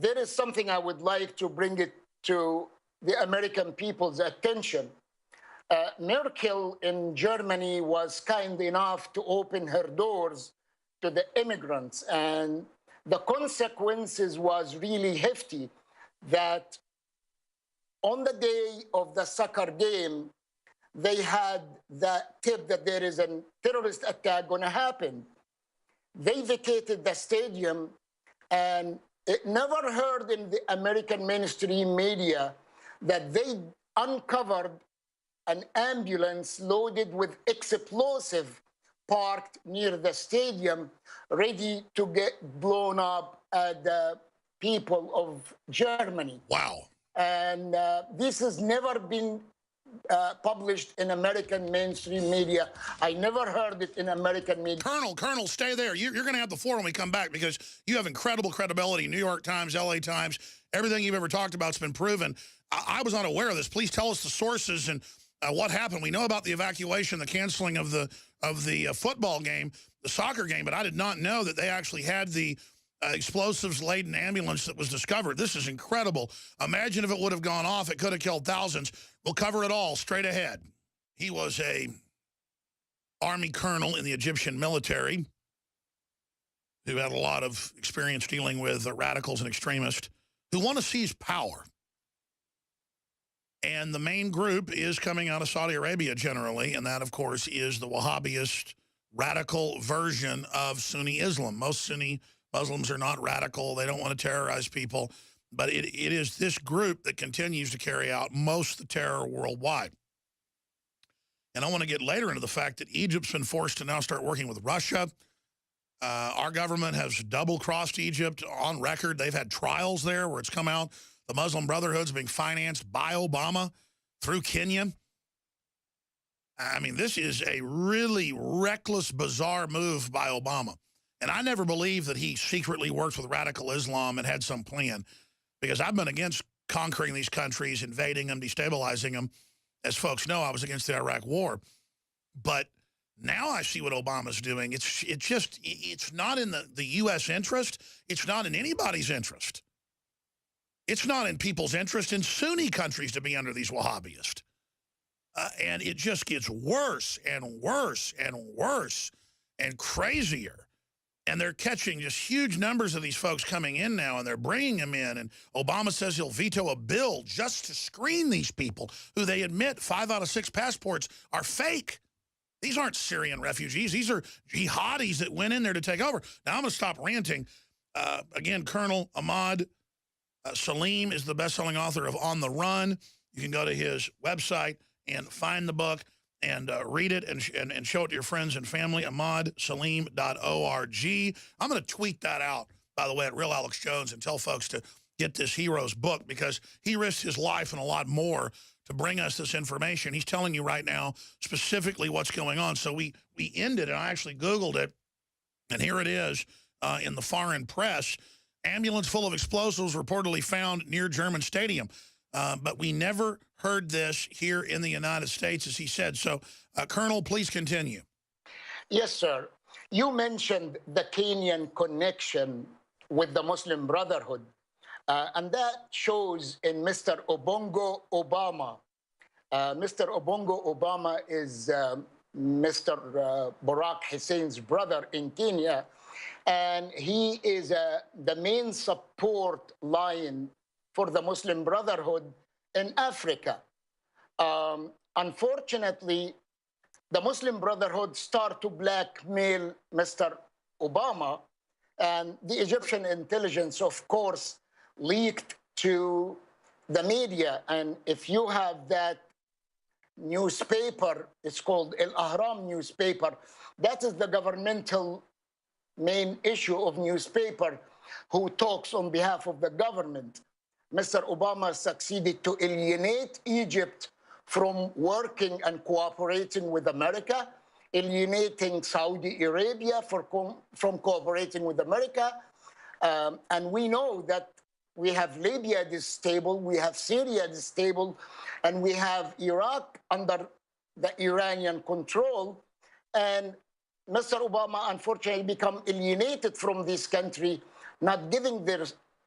there is something I would like to bring it to the American people's attention. Merkel in Germany was kind enough to open her doors to the immigrants, and the consequences was really hefty, that on the day of the soccer game, they had the tip that there is a terrorist attack going to happen. They vacated the stadium, and it never heard in the American mainstream media that they uncovered an ambulance loaded with explosive parked near the stadium, ready to get blown up at the people of Germany. Wow. And this has never been published in American mainstream media. I never heard it in American media. Colonel, stay there. You're going to have the floor when we come back, because you have incredible credibility. New York Times, LA Times, everything you've ever talked about has been proven. I was not aware of this. Please tell us the sources and what happened. We know about the evacuation, the canceling of the football game, the soccer game, but I did not know that they actually had the explosives-laden ambulance that was discovered. This is incredible. Imagine if it would have gone off. It could have killed thousands. We'll cover it all straight ahead. He was a army colonel in the Egyptian military who had a lot of experience dealing with radicals and extremists who want to seize power. And the main group is coming out of Saudi Arabia generally, and that, of course, is the Wahhabist radical version of Sunni Islam. Most Sunni Muslims are not radical. They don't want to terrorize people. But it is this group that continues to carry out most of the terror worldwide. And I want to get later into the fact that Egypt's been forced to now start working with Russia. Our government has double-crossed Egypt on record. They've had trials there where it's come out the Muslim Brotherhood's being financed by Obama through Kenya. I mean, this is a really reckless, bizarre move by Obama. And I never believed that he secretly worked with radical Islam and had some plan, because I've been against conquering these countries, invading them, destabilizing them. As folks know, I was against the Iraq War. But now I see what Obama's doing. It's not in the U.S. interest. It's not in anybody's interest. It's not in people's interest in Sunni countries to be under these Wahhabists. And it just gets worse and worse and worse and crazier. And they're catching just huge numbers of these folks coming in now, and they're bringing them in. And Obama says he'll veto a bill just to screen these people who they admit 5 out of 6 passports are fake. These aren't Syrian refugees. These are jihadis that went in there to take over. Now, I'm going to stop ranting. Again, Colonel Ahmad Salim is the best-selling author of On the Run. You can go to his website and find the book and read it and show it to your friends and family, ahmadsalim.org. I'm going to tweet that out, by the way, at Real Alex Jones, and tell folks to get this hero's book, because he risked his life and a lot more to bring us this information. He's telling you right now specifically what's going on. So we ended, and I actually Googled it, and here it is in the foreign press. Ambulance full of explosives reportedly found near German stadium. But we never heard this here in the United States, as he said. So, Colonel, please continue. Yes, sir. You mentioned the Kenyan connection with the Muslim Brotherhood, and that shows in Mr. Obongo Obama. Mr. Obongo Obama is Mr. Barack Hussein's brother in Kenya, and he is the main support line for the Muslim Brotherhood in Africa. Unfortunately, the Muslim Brotherhood started to blackmail Mr. Obama, and the Egyptian intelligence, of course, leaked to the media. And if you have that newspaper, it's called El Ahram newspaper, that is the governmental main issue of newspaper who talks on behalf of the government. Mr. Obama succeeded to alienate Egypt from working and cooperating with America, alienating Saudi Arabia from cooperating with America. And we know that we have Libya stable, we have Syria stable, and we have Iraq under the Iranian control. And Mr. Obama, unfortunately, become alienated from this country, not giving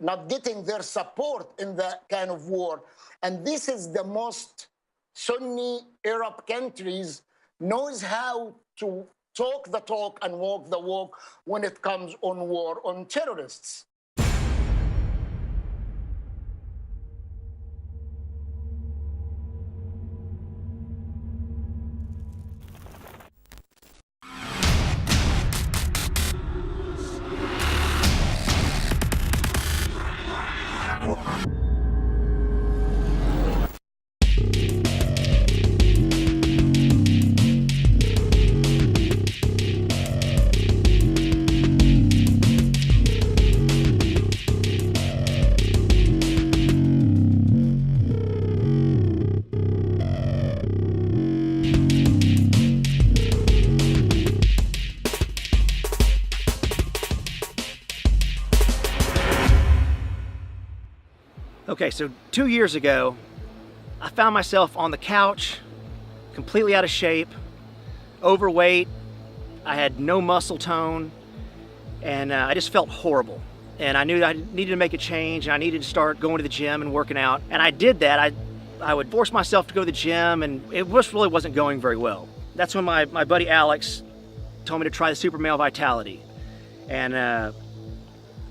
not getting their support in that kind of war. And this is the most Sunni Arab countries knows how to talk the talk and walk the walk when it comes on war on terrorists. Okay, so 2 years ago, I found myself on the couch, completely out of shape, overweight, I had no muscle tone, and I just felt horrible. And I knew I needed to make a change, and I needed to start going to the gym and working out. And I did that. I would force myself to go to the gym, and it just really wasn't going very well. That's when my buddy Alex told me to try the Super Male Vitality. And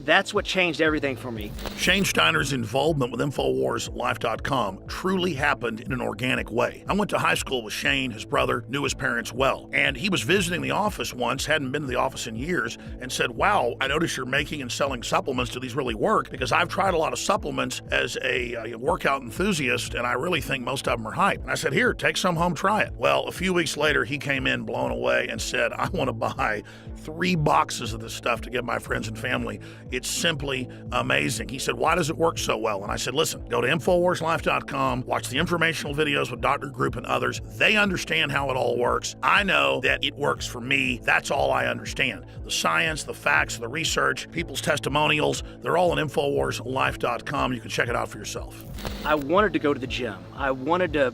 that's what changed everything for me. Shane Steiner's involvement with InfoWarsLife.com truly happened in an organic way. I went to high school with Shane, his brother, knew his parents well, and he was visiting the office once, hadn't been to the office in years, and said, wow, I notice you're making and selling supplements. Do these really work? Because I've tried a lot of supplements as a workout enthusiast, and I really think most of them are hype. And I said, here, take some home, try it. Well, a few weeks later, he came in blown away and said, I want to buy 3 boxes of this stuff to give my friends and family. It's simply amazing. He said, why does it work so well? And I said, listen, go to InfoWarsLife.com, watch the informational videos with Dr. Group and others. They understand how it all works. I know that it works for me. That's all I understand. The science, the facts, the research, people's testimonials, they're all on InfoWarsLife.com. You can check it out for yourself. I wanted to go to the gym. I wanted to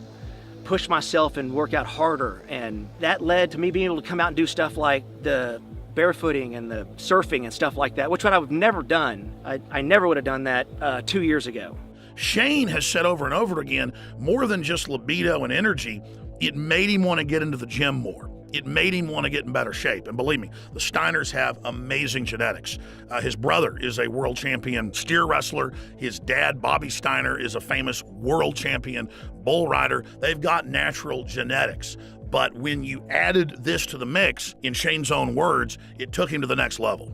push myself and work out harder. And that led to me being able to come out and do stuff like the barefooting and the surfing and stuff like that, which I would have never done. I never would have done that 2 years ago. Shane has said over and over again, more than just libido and energy, it made him want to get into the gym more. It made him want to get in better shape. And believe me, the Steiners have amazing genetics. His brother is a world champion steer wrestler. His dad, Bobby Steiner, is a famous world champion bull rider. They've got natural genetics. But when you added this to the mix, in Shane's own words, it took him to the next level.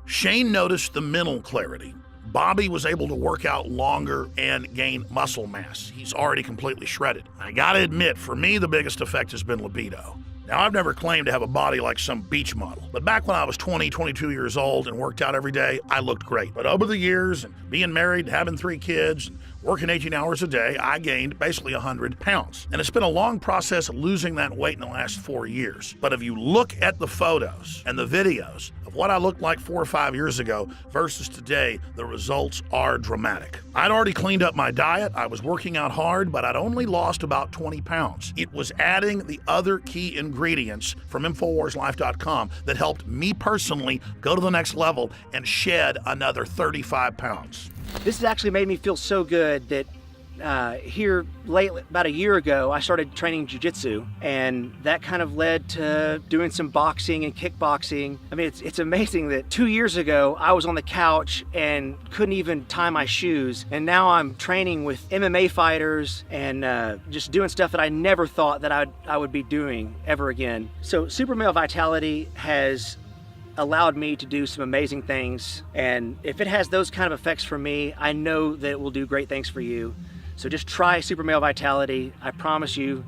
Shane noticed the mental clarity. Bobby was able to work out longer and gain muscle mass. He's already completely shredded. I gotta admit, for me, the biggest effect has been libido. Now, I've never claimed to have a body like some beach model, but back when I was 20, 22 years old and worked out every day, I looked great. But over the years, and being married, having 3 kids, and working 18 hours a day, I gained basically 100 pounds. And it's been a long process losing that weight in the last 4 years. But if you look at the photos and the videos of what I looked like 4 or 5 years ago versus today, the results are dramatic. I'd already cleaned up my diet. I was working out hard, but I'd only lost about 20 pounds. It was adding the other key ingredients from InfoWarsLife.com that helped me personally go to the next level and shed another 35 pounds. This has actually made me feel so good that here lately, about a year ago, I started training jiu-jitsu, and that kind of led to doing some boxing and kickboxing. I mean, it's amazing that 2 years ago, I was on the couch and couldn't even tie my shoes, and now I'm training with MMA fighters and just doing stuff that I never thought that I would be doing ever again. So Super Male Vitality has allowed me to do some amazing things, and if it has those kind of effects for me, I know that it will do great things for you. So just try Super Male Vitality. I promise you,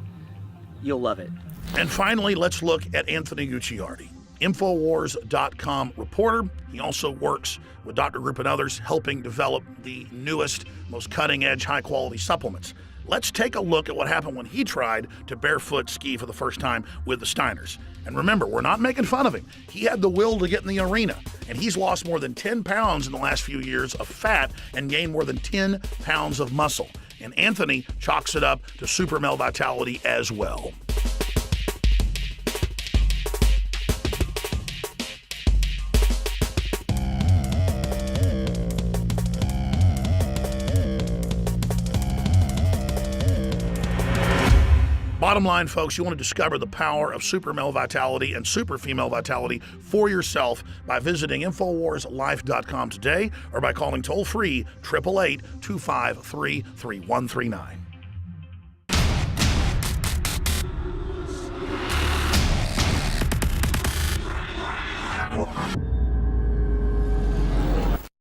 you'll love it. And finally, let's look at Anthony Gucciardi, Infowars.com reporter. He also works with Dr. Group and others, helping develop the newest, most cutting-edge, high-quality supplements. Let's take a look at what happened when he tried to barefoot ski for the first time with the Steiners. And remember, we're not making fun of him. He had the will to get in the arena, and he's lost more than 10 pounds in the last few years of fat and gained more than 10 pounds of muscle. And Anthony chalks it up to super male vitality as well. Bottom line, folks, you want to discover the power of super male vitality and super female vitality for yourself by visiting InfoWarsLife.com today or by calling toll-free 888-253-3139.